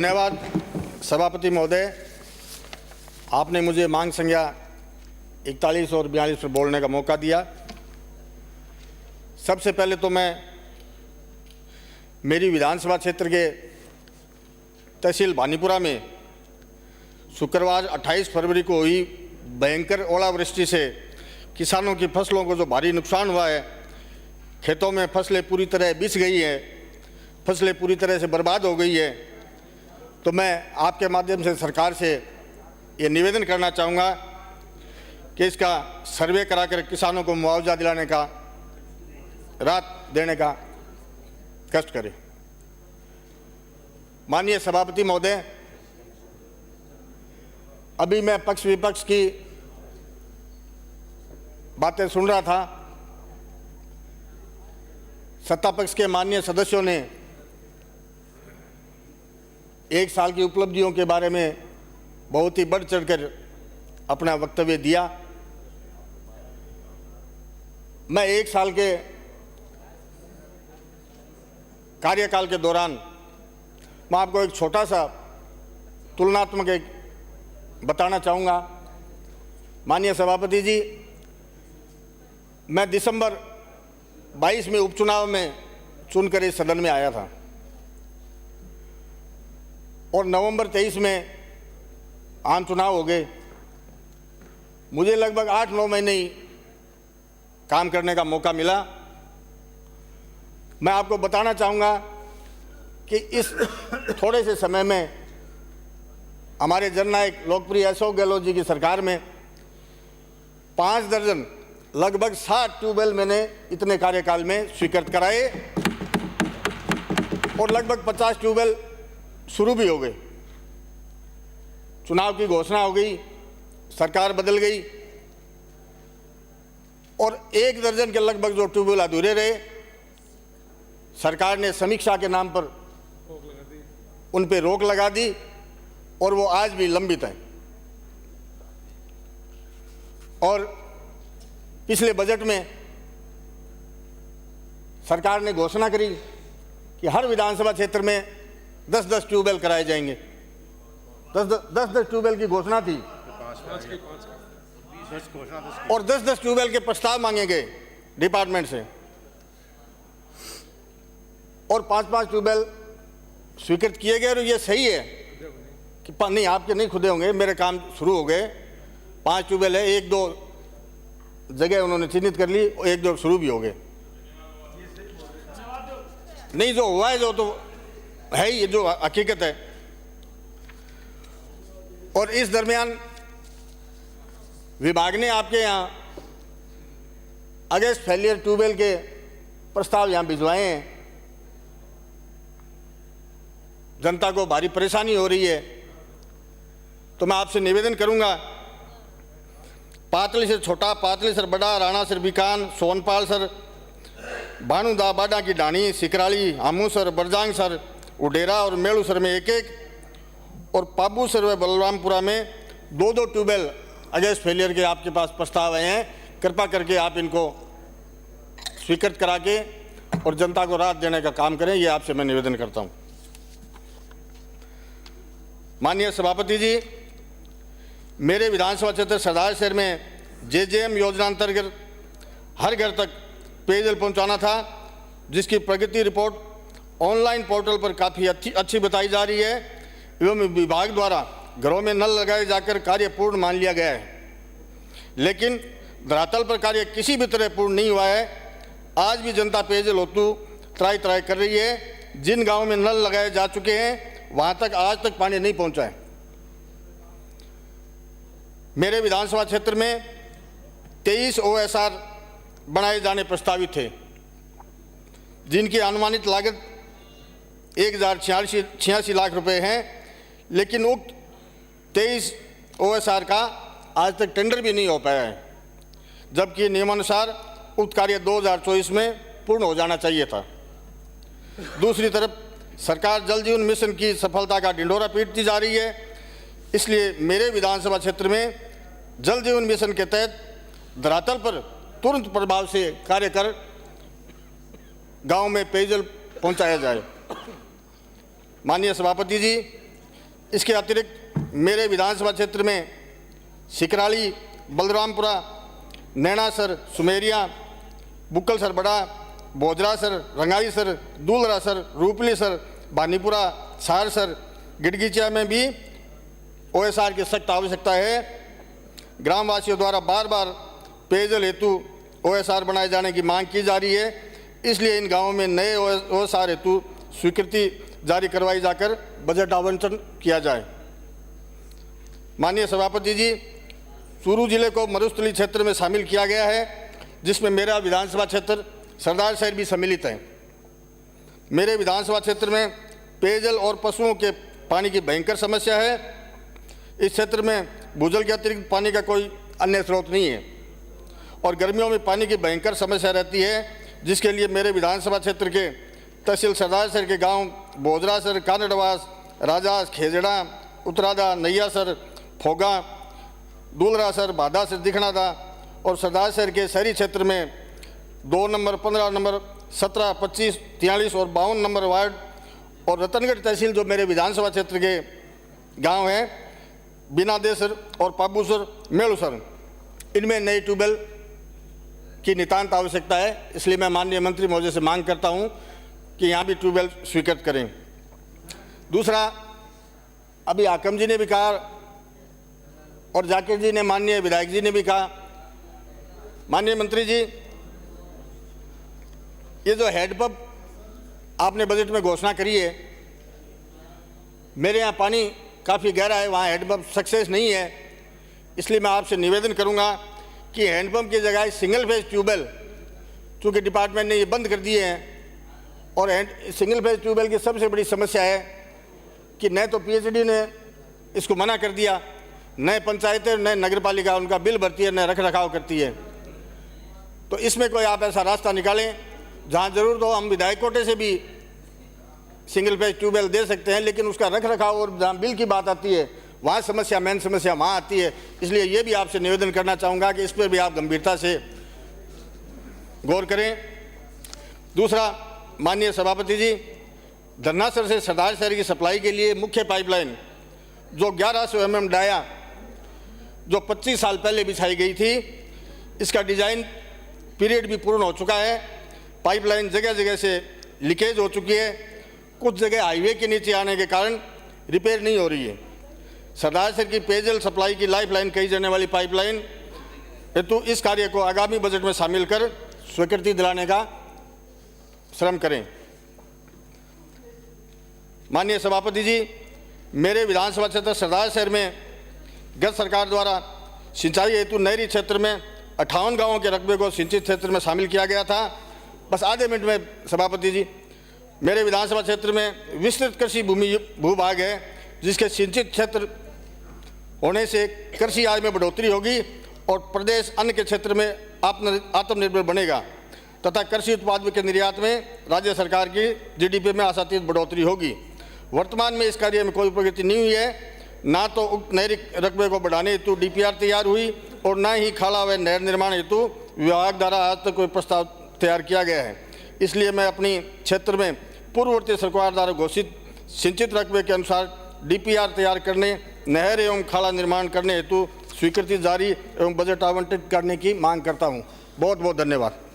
धन्यवाद सभापति महोदय, आपने मुझे मांग संख्या 41 और 42 पर बोलने का मौका दिया। सबसे पहले तो मैं मेरी विधानसभा क्षेत्र के तहसील भानीपुरा में शुक्रवार 28 फरवरी को हुई भयंकर ओलावृष्टि से किसानों की फसलों को जो भारी नुकसान हुआ है, खेतों में फसलें पूरी तरह बिछ गई हैं, फसलें पूरी तरह से बर्बाद हो गई है, तो मैं आपके माध्यम से सरकार से ये निवेदन करना चाहूँगा कि इसका सर्वे कराकर किसानों को मुआवजा दिलाने का, राहत देने का कष्ट करें। माननीय सभापति महोदय, अभी मैं पक्ष विपक्ष की बातें सुन रहा था। सत्ता पक्ष के माननीय सदस्यों ने एक साल की उपलब्धियों के बारे में बहुत ही बढ़ चढ़कर अपना वक्तव्य दिया। मैं एक साल के कार्यकाल के दौरान मैं आपको एक छोटा सा तुलनात्मक एक बताना चाहूँगा। माननीय सभापति जी, मैं दिसंबर 22 में उपचुनाव में चुनकर इस सदन में आया था और नवंबर 23 में आम चुनाव हो गए। मुझे लगभग 8-9 महीने ही काम करने का मौका मिला। मैं आपको बताना चाहूँगा कि इस थोड़े से समय में हमारे जननायक लोकप्रिय अशोक गहलोत जी की सरकार में 5 दर्जन लगभग 60 ट्यूबवेल मैंने इतने कार्यकाल में स्वीकृत कराए और लगभग 50 ट्यूबवेल शुरू भी हो गए। चुनाव की घोषणा हो गई, सरकार बदल गई और 1 दर्जन के लगभग जो ट्यूबवेल अधूरे रहे, सरकार ने समीक्षा के नाम पर उन पे रोक लगा दी और वो आज भी लंबित है। और पिछले बजट में सरकार ने घोषणा करी कि हर विधानसभा क्षेत्र में 10-10 ट्यूबवेल कराए जाएंगे। 10-10 ट्यूबवेल की घोषणा थी और 10-10 ट्यूबवेल के प्रस्ताव मांगे गए डिपार्टमेंट से और 5-5 ट्यूबवेल स्वीकृत किए गए। और ये सही है कि नहीं, आपके नहीं खुदे होंगे, मेरे काम शुरू हो गए। 5 ट्यूबवेल है, 1-2 जगह उन्होंने चिन्हित कर ली, 1-2 शुरू भी हो गए। नहीं, जो हुआ है जो तो है, ये जो हकीकत है। और इस दरमियान विभाग ने आपके यहाँ अगेंस्ट फेलियर ट्यूबवेल के प्रस्ताव यहाँ भिजवाए हैं। जनता को भारी परेशानी हो रही है, तो मैं आपसे निवेदन करूंगा, पातली सर छोटा, पातली सर बड़ा, राणा सर बिकान, सोनपाल सर, भानुदा बाडा की डाणी, सिकराली, आमू सर, बरजांग सर, उडेरा और मेलू सर में 1-1 और पाबू सर व बलरामपुरा में 2-2 ट्यूबवेल अगेंस्ट फेलियर के आपके पास प्रस्ताव आए हैं। कृपा करके आप इनको स्वीकृत करा के और जनता को राहत देने का काम करें, ये आपसे मैं निवेदन करता हूँ। माननीय सभापति जी, मेरे विधानसभा क्षेत्र सरदार शहर में JJM योजना अंतर्गत हर घर तक पेयजल पहुंचाना था, जिसकी प्रगति रिपोर्ट ऑनलाइन पोर्टल पर काफ़ी अच्छी बताई जा रही है एवं विभाग द्वारा घरों में नल लगाए जाकर कार्य पूर्ण मान लिया गया है, लेकिन धरातल पर कार्य किसी भी तरह पूर्ण नहीं हुआ है। आज भी जनता पेयजल हेतु त्राही त्राही कर रही है। जिन गाँवों में नल लगाए जा चुके हैं वहाँ तक आज तक पानी नहीं पहुँचा है। मेरे विधानसभा क्षेत्र में 23 OSR बनाए जाने प्रस्तावित थे, जिनकी अनुमानित लागत 1086 लाख रुपए है, लेकिन उक्त 23 OSR का आज तक टेंडर भी नहीं हो पाया है, जबकि नियमानुसार उक्त कार्य 2024 में पूर्ण हो जाना चाहिए था। दूसरी तरफ सरकार जल जीवन मिशन की सफलता का ढिंढोरा पीटती जा रही है, इसलिए मेरे विधानसभा क्षेत्र में जल जीवन मिशन के तहत धरातल पर तुरंत प्रभाव से कार्य कर गांव में पेयजल पहुंचाया जाए। माननीय सभापति जी, इसके अतिरिक्त मेरे विधानसभा क्षेत्र में सिकराली, बलरामपुरा, नैनासर, सुमेरिया, बुक्कलसर बड़ा, बोजरासर, रंगाईसर, दूलरासर, रूपलीसर, बानीपुरा, सारसर, गिड़गिचिया में भी OSR की सख्त आवश्यकता है। ग्रामवासियों द्वारा बार बार पेयजल हेतु OSR बनाए जाने की मांग की जा रही है, इसलिए इन गांवों में नए OSR हेतु स्वीकृति जारी करवाई जाकर बजट आवंटन किया जाए। माननीय सभापति जी, चूरू जिले को मरुस्थली क्षेत्र में शामिल किया गया है, जिसमें मेरा विधानसभा क्षेत्र सरदार शहर भी सम्मिलित है। मेरे विधानसभा क्षेत्र में पेयजल और पशुओं के पानी की भयंकर समस्या है। इस क्षेत्र में भूजल के अतिरिक्त पानी का कोई अन्य स्रोत नहीं है और गर्मियों में पानी की भयंकर समस्या रहती है, जिसके लिए मेरे विधानसभा क्षेत्र के तहसील सरदारसर के गांव बोजरासर, कानडवास, राजास, खेजड़ा, उत्तरादा, नैयासर, फोगा, दूलरासर, बादासर, दिखनादा और सरदारसर के शहरी क्षेत्र में 2 नंबर, 15 नंबर, 17, 25, 43 और 52 नंबर वार्ड और रतनगढ़ तहसील जो मेरे विधानसभा क्षेत्र के गांव हैं, बिनादेसर और पाबूसर, मेलुसर, इनमें नए ट्यूबवेल की नितांत आवश्यकता है। इसलिए मैं माननीय मंत्री महोदय से मांग करता हूं कि यहाँ भी ट्यूबवेल स्वीकृत करें। दूसरा, अभी हाकम जी ने भी कहा और जाकिर जी ने, माननीय विधायक जी ने भी कहा, माननीय मंत्री जी, ये जो हैंडपंप आपने बजट में घोषणा करी है, मेरे यहाँ पानी काफ़ी गहरा है, वहाँ हैंडपंप सक्सेस नहीं है। इसलिए मैं आपसे निवेदन करूँगा कि हैंडपंप की जगह सिंगल फेज ट्यूबवेल, चूँकि डिपार्टमेंट ने ये बंद कर दिए हैं, और सिंगल फेज ट्यूबवेल की सबसे बड़ी समस्या है कि न तो PHD ने इसको मना कर दिया, न पंचायतें न नगरपालिका उनका बिल भरती है, न रख रखाव करती है। तो इसमें कोई आप ऐसा रास्ता निकालें जहाँ ज़रूरत हो। हम विधायक कोटे से भी सिंगल फेज ट्यूबवेल दे सकते हैं, लेकिन उसका रख रखाव और जहाँ बिल की बात आती है वहाँ समस्या, मेन समस्या वहाँ आती है। इसलिए ये भी आपसे निवेदन करना चाहूँगा कि इस पर भी आप गंभीरता से गौर करें। दूसरा, माननीय सभापति जी, धन्नासर से सरदार शहर की सप्लाई के लिए मुख्य पाइपलाइन जो 1100 mm डाया जो 25 साल पहले बिछाई गई थी, इसका डिजाइन पीरियड भी पूर्ण हो चुका है। पाइपलाइन जगह जगह से लीकेज हो चुकी है, कुछ जगह हाईवे के नीचे आने के कारण रिपेयर नहीं हो रही है। सरदार शहर की पेयजल सप्लाई की लाइफलाइन कही जाने वाली पाइपलाइन हेतु इस कार्य को आगामी बजट में शामिल कर स्वीकृति दिलाने का श्रम करें। माननीय सभापति जी, मेरे विधानसभा क्षेत्र सरदार शहर में गत सरकार द्वारा सिंचाई हेतु नहरी क्षेत्र में 58 गांवों के रकबे को सिंचित क्षेत्र में शामिल किया गया था। बस आधे मिनट में सभापति जी, मेरे विधानसभा क्षेत्र में विस्तृत कृषि भूभाग है, जिसके सिंचित क्षेत्र होने से कृषि आय में बढ़ोतरी होगी और प्रदेश अन्न के क्षेत्र में आत्मनिर्भर बनेगा तथा कृषि उत्पाद के निर्यात में राज्य सरकार की GDP में आशातीत बढ़ोतरी होगी। वर्तमान में इस कार्य में कोई प्रगति नहीं हुई है, ना तो उक्त नहरी रकबे को बढ़ाने हेतु DPR तैयार हुई और न ही खाला व नहर निर्माण हेतु विभाग द्वारा आज तक कोई प्रस्ताव तैयार किया गया है। इसलिए मैं अपनी क्षेत्र में पूर्ववर्ती सरकार द्वारा घोषित सिंचित रकबे के अनुसार DPR तैयार करने, नहर एवं खाला निर्माण करने हेतु स्वीकृति जारी एवं बजट आवंटित करने की मांग करता हूँ। बहुत बहुत धन्यवाद।